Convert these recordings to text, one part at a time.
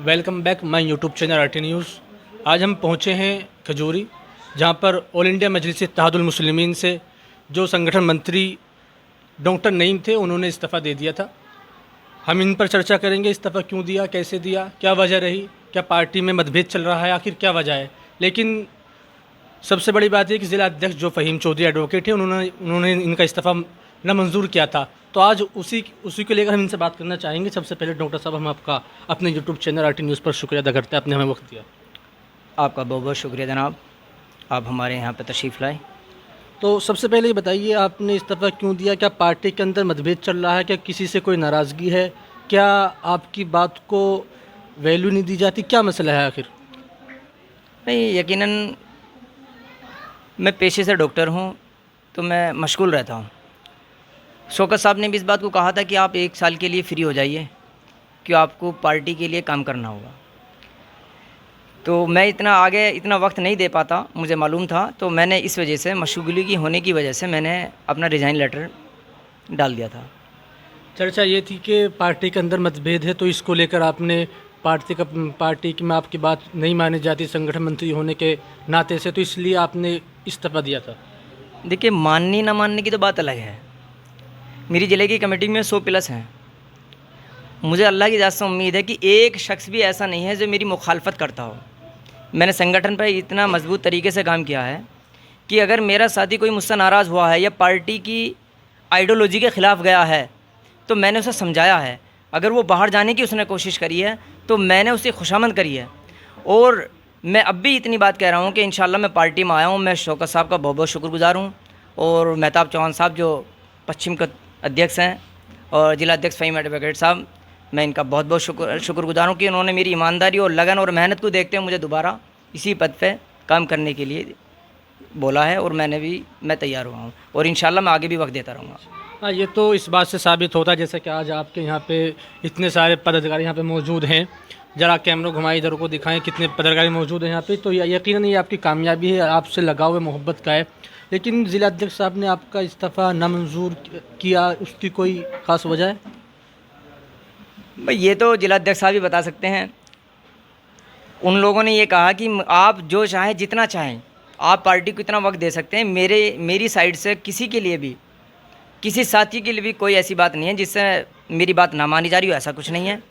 Welcome back my YouTube channel RT news. आज हम पहुंचे हैं खजूरी, जहां पर ऑल इंडिया मजलिस इत्तेहादुल मुस्लिमीन से जो संगठन मंत्री डॉक्टर नईम थे, उन्होंने इस्तीफ़ा दे दिया था। हम इन पर चर्चा करेंगे, इस्तीफ़ा क्यों दिया, कैसे दिया, क्या वजह रही, क्या पार्टी में मतभेद चल रहा है, आखिर क्या वजह है। लेकिन सबसे बड़ी बात यह कि ज़िला अध्यक्ष जो फ़हीम चौधरी एडवोकेट है, उन्होंने इनका इस्तीफ़ा नामंजूर किया था। तो आज उसी को लेकर हम इनसे बात करना चाहेंगे। सबसे पहले डॉक्टर साहब, हम आपका अपने यूट्यूब चैनल आरटी न्यूज़ पर शुक्रिया अदा करते हैं, आपने हमें वक्त दिया। आपका बहुत बहुत शुक्रिया जनाब, आप हमारे यहाँ पर तशरीफ़ लाए। तो सबसे पहले ये बताइए, आपने इस्तीफ़ा क्यों दिया? क्या पार्टी के अंदर मतभेद चल रहा है? क्या किसी से कोई नाराज़गी है? क्या आपकी बात को वैल्यू नहीं दी जाती? क्या मसला है आखिर? नहीं, यकीनन मैं पेशे से डॉक्टर हूँ, तो मैं मशगूल रहता हूँ। शौकत साहब ने भी इस बात को कहा था कि आप 1 साल के लिए फ्री हो जाइए, कि आपको पार्टी के लिए काम करना होगा। तो मैं इतना वक्त नहीं दे पाता, मुझे मालूम था। तो मैंने इस वजह से, मशगूली होने की वजह से, मैंने अपना रिज़ाइन लेटर डाल दिया था। चर्चा ये थी कि पार्टी के अंदर मतभेद है, तो इसको लेकर आपने पार्टी में आपकी बात नहीं मानी जाती संगठन मंत्री होने के नाते से, तो इसलिए आपने इस्तीफ़ा दिया था। देखिए, माननी ना मानने की तो बात अलग है। मेरी ज़िले की कमेटी में 100 प्लस हैं। मुझे अल्लाह की ज़ात से उम्मीद है कि एक शख्स भी ऐसा नहीं है जो मेरी मुखालफत करता हो। मैंने संगठन पर इतना मजबूत तरीके से काम किया है कि अगर मेरा साथी कोई मुझसे नाराज़ हुआ है या पार्टी की आइडियोलॉजी के ख़िलाफ़ गया है, तो मैंने उसे समझाया है। अगर वो बाहर जाने की उसने कोशिश करी है, तो मैंने उसे खुशामद करी है। और मैं अब भी इतनी बात कह रहा हूँ कि इंशाल्लाह मैं पार्टी में आया हूँ। मैं शौकत साहब का बहुत बहुत शुक्रगुज़ार हूँ, और मेहताब चौहान साहब जो पश्चिम का अध्यक्ष हैं, और जिला अध्यक्ष फ़हीम एडवोकेट साहब, मैं इनका बहुत बहुत शुक्रगुज़ार हूँ कि उन्होंने मेरी ईमानदारी और लगन और मेहनत को देखते हुए मुझे दोबारा इसी पद पे काम करने के लिए बोला है। और मैं तैयार हुआ हूँ, और इंशाल्लाह मैं आगे भी वक्त देता रहूँगा। हाँ, ये तो इस बात से साबित होता है, जैसे कि आज आपके यहाँ पे इतने सारे पदाधिकारी यहाँ पे मौजूद हैं। ज़रा कैमरा घुमाए, इधर को दिखाएं कितने पदाधिकारी मौजूद हैं यहाँ पे। तो यकीनन ये आपकी कामयाबी है, आपसे लगाव है, मोहब्बत का है। लेकिन ज़िला अध्यक्ष साहब ने आपका इस्तीफ़ा नामंजूर किया, उसकी कोई ख़ास वजह है? भाई, ये तो जिला अध्यक्ष साहब ही बता सकते हैं। उन लोगों ने ये कहा कि आप जो चाहें, जितना चाहें, आप पार्टी को इतना वक्त दे सकते हैं। मेरी साइड से किसी के लिए भी, किसी साथी के लिए भी कोई ऐसी बात नहीं है जिससे मेरी बात ना मानी जा रही हो, ऐसा कुछ नहीं है।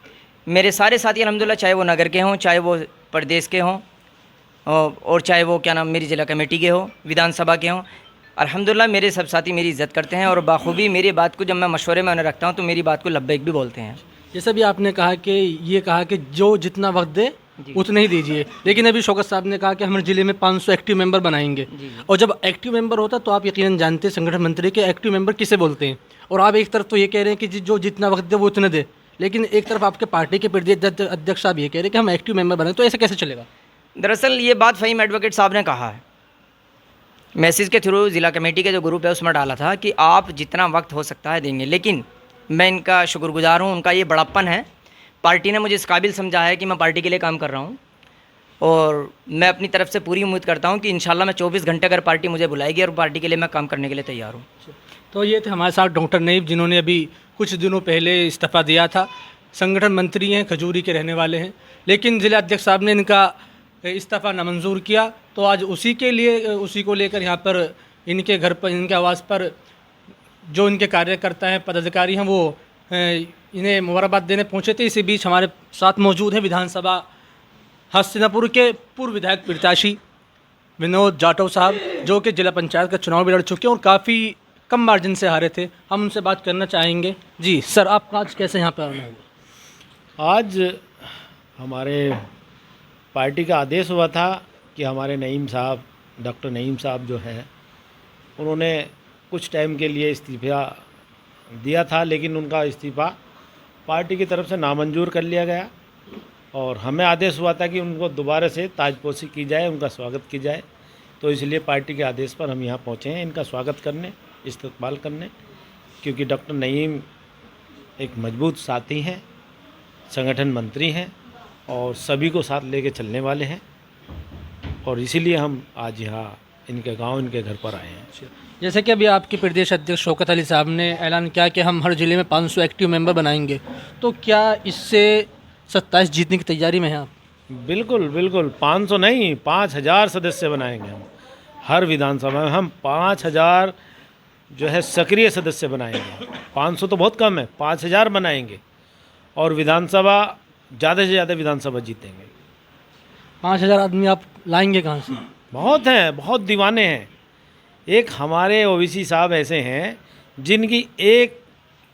मेरे सारे साथी अल्हम्दुलिल्लाह, चाहे वो नगर के हों, चाहे वो प्रदेश के हों, और चाहे वो मेरी ज़िला कमेटी के हों, विधानसभा के हों, अल्हम्दुलिल्लाह मेरे सब साथी मेरी इज़्ज़त करते हैं। और बाखूबी मेरी बात को, जब मैं मशवरे में उन्हें रखता हूँ, तो मेरी बात को लब्बैक भी बोलते हैं। जैसा भी आपने कहा कि जो जितना वक्त दे उतना ही दीजिए, लेकिन अभी शौकत साहब ने कहा कि हमारे ज़िले में 500 एक्टिव मेंबर बनाएंगे। और जब एक्टिव मेंबर होता तो आप यकीनन जानते हैं संगठन मंत्री के एक्टिव मेंबर किसे बोलते हैं। और आप एक तरफ तो ये कह रहे हैं कि जो जितना वक्त दे वो उतना दे, लेकिन एक तरफ आपके पार्टी के प्रदेश अध्यक्ष साहब ये कह रहे हैं कि हम एक्टिव मेंबर बनाएं, तो ऐसे कैसे चलेगा? दरअसल ये बात फ़हीम एडवोकेट साहब ने कहा है, मैसेज के थ्रू ज़िला कमेटी के जो ग्रुप है उसमें डाला था कि आप जितना वक्त हो सकता है देंगे। लेकिन मैं इनका शुक्रगुज़ार हूँ, उनका ये बड़प्पन है। पार्टी ने मुझे इस काबिल समझा है कि मैं पार्टी के लिए काम कर रहा हूँ, और मैं अपनी तरफ से पूरी उम्मीद करता हूँ कि इंशाल्लाह मैं 24 घंटे अगर पार्टी मुझे बुलाएगी, और पार्टी के लिए मैं काम करने के लिए तैयार हूँ। तो ये थे हमारे साथ डॉक्टर नईम, जिन्होंने अभी कुछ दिनों पहले इस्तीफ़ा दिया था। संगठन मंत्री हैं, खजूरी के रहने वाले हैं, लेकिन ज़िला अध्यक्ष साहब ने इनका इस्तीफ़ा नामंजूर किया। तो आज उसी को लेकर यहाँ पर इनके घर पर, इनके आवास पर जो इनके कार्यकर्ता हैं, पदाधिकारी हैं, वो इन्हें मुबारकबाद देने पहुँचे थे। इसी बीच हमारे साथ मौजूद हैं विधानसभा हस्तिनापुर के पूर्व विधायक प्रत्याशी विनोद जाटव साहब, जो कि जिला पंचायत का चुनाव भी लड़ चुके हैं और काफ़ी कम मार्जिन से हारे थे। हम उनसे बात करना चाहेंगे। जी सर, आप आज कैसे यहाँ पर आना हुआ? आज हमारे पार्टी का आदेश हुआ था कि हमारे नईम साहब, डॉक्टर नईम साहब जो हैं, उन्होंने कुछ टाइम के लिए इस्तीफ़ा दिया था, लेकिन उनका इस्तीफ़ा पार्टी की तरफ से नामंजूर कर लिया गया। और हमें आदेश हुआ था कि उनको दोबारा से ताजपोशी की जाए, उनका स्वागत की जाए। तो इसलिए पार्टी के आदेश पर हम यहाँ पहुँचे हैं इनका स्वागत करने, इस्तकबाल करने, क्योंकि डॉक्टर नईम एक मजबूत साथी हैं, संगठन मंत्री हैं, और सभी को साथ लेके चलने वाले हैं। और इसीलिए हम आज यहाँ इनके गांव, इनके घर पर आए हैं। जैसे कि अभी आपके प्रदेश अध्यक्ष शौकत अली साहब ने ऐलान किया कि हम हर ज़िले में 500 एक्टिव मेंबर बनाएंगे, तो क्या इससे 27 जीतने की तैयारी में हैं आप? बिल्कुल बिल्कुल, 500 नहीं, 5000 सदस्य बनाएंगे हम। हर विधानसभा में हम 5000 जो है सक्रिय सदस्य बनाएंगे। 500 तो बहुत कम है, 5000 बनाएंगे और विधानसभा ज़्यादा से ज़्यादा विधानसभा जीतेंगे। 5000 आदमी आप लाएंगे कहाँ से? बहुत हैं, बहुत दीवाने हैं। एक हमारे ओबीसी साहब ऐसे हैं जिनकी एक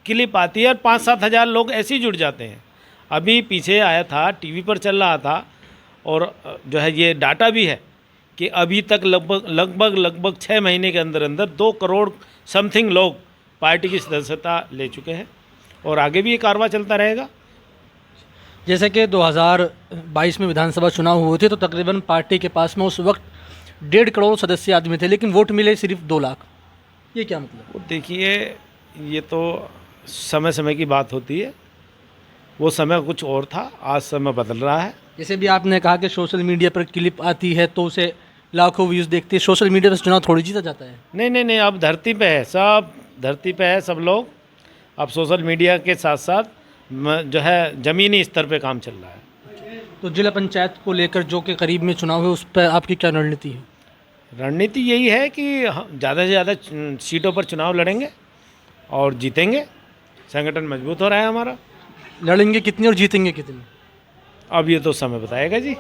क्लिप आती है और 5-7 हज़ार लोग ऐसे ही जुड़ जाते हैं। अभी पीछे आया था, टीवी पर चल रहा था और जो है ये डाटा भी है कि अभी तक लगभग 6 महीने के अंदर अंदर 2 करोड़ समथिंग लोग पार्टी की सदस्यता ले चुके हैं और आगे भी ये कारवां चलता रहेगा। जैसे कि 2022 में विधानसभा चुनाव हुए थे तो तकरीबन पार्टी के पास में उस वक्त 1.5 करोड़ सदस्य आदमी थे, लेकिन वोट मिले सिर्फ 2 लाख। ये क्या मतलब? वो देखिए, ये तो समय समय की बात होती है। वो समय कुछ और था, आज समय बदल रहा है। जैसे भी आपने कहा कि सोशल मीडिया पर क्लिप आती है तो उसे लाखों व्यूज़ देखते हैं, सोशल मीडिया पर चुनाव थोड़ी जीता जाता है। नहीं, अब धरती पे है, सब धरती पे है सब लोग। अब सोशल मीडिया के साथ साथ जो है ज़मीनी स्तर पे काम चल रहा है। तो जिला पंचायत को लेकर जो कि करीब में चुनाव है उस पर आपकी क्या रणनीति है? रणनीति यही है कि ज़्यादा से ज़्यादा सीटों पर चुनाव लड़ेंगे और जीतेंगे। संगठन मजबूत हो रहा है हमारा। लड़ेंगे कितनी और जीतेंगे कितनी? अब ये तो समय बताएगा जी।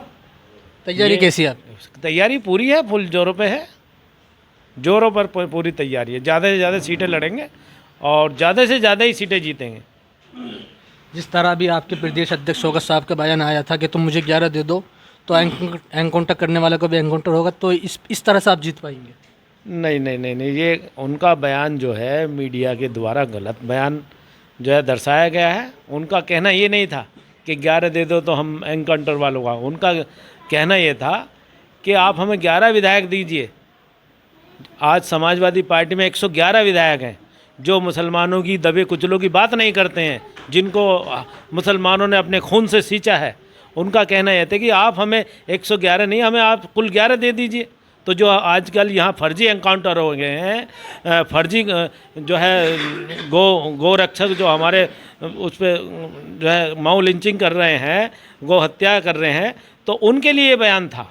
तैयारी कैसी है आपकी? तैयारी पूरी है, फुल जोरों पे है, जोरों पर पूरी तैयारी है। ज़्यादा से ज़्यादा सीटें लड़ेंगे और ज़्यादा से ज़्यादा ही सीटें जीतेंगे। जिस तरह भी आपके प्रदेश अध्यक्ष शौकत साहब का बयान आया था कि तुम मुझे 11 दे दो तो एनकाउंटर करने वाला को भी एनकाउंटर होगा, तो इस तरह से आप जीत पाएंगे? नहीं, ये उनका बयान जो है मीडिया के द्वारा गलत बयान जो है दर्शाया गया है। उनका कहना ये नहीं था कि 11 दे दो तो हम एनकाउंटर वालों का। उनका कहना ये था कि आप हमें 11 विधायक दीजिए। आज समाजवादी पार्टी में 111 विधायक हैं जो मुसलमानों की दबे कुचलों की बात नहीं करते हैं, जिनको मुसलमानों ने अपने खून से सींचा है। उनका कहना यह था कि आप हमें 111 नहीं, हमें आप कुल 11 दे दीजिए। तो जो आजकल यहाँ फर्जी एनकाउंटर हो गए हैं, फर्जी जो है गो रक्षक जो हमारे उस पर जो है माऊ लिंचिंग कर रहे हैं, गो हत्या कर रहे हैं, तो उनके लिए ये बयान था।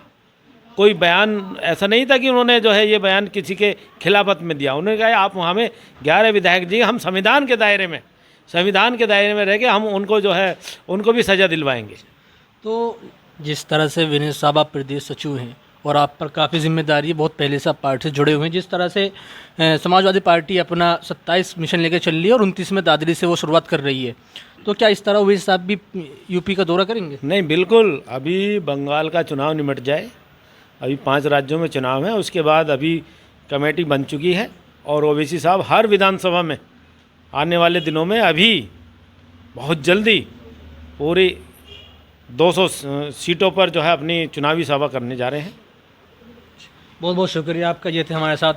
कोई बयान ऐसा नहीं था कि उन्होंने जो है ये बयान किसी के खिलाफत में दिया। उन्होंने कहा आप हमें 11 विधायक जी, हम संविधान के दायरे में रह के हम उनको जो है उनको भी सज़ा दिलवाएंगे। तो जिस तरह से विनय साहब आप प्रदेश सचिव हैं और आप पर काफ़ी जिम्मेदारी है, बहुत पहले से आप पार्टी से जुड़े हुए हैं, जिस तरह से समाजवादी पार्टी अपना 27 मिशन लेकर चल रही है और 29वें दादरी से वो शुरुआत कर रही है, तो क्या इस तरह विनय साहब भी यूपी का दौरा करेंगे? नहीं, बिल्कुल। अभी बंगाल का चुनाव निमट जाए, अभी 5 राज्यों में चुनाव है, उसके बाद अभी कमेटी बन चुकी है और ओवैसी साहब हर विधानसभा में आने वाले दिनों में अभी बहुत जल्दी पूरी 200 सीटों पर जो है अपनी चुनावी सभा करने जा रहे हैं। बहुत बहुत शुक्रिया आपका, ये थे हमारे साथ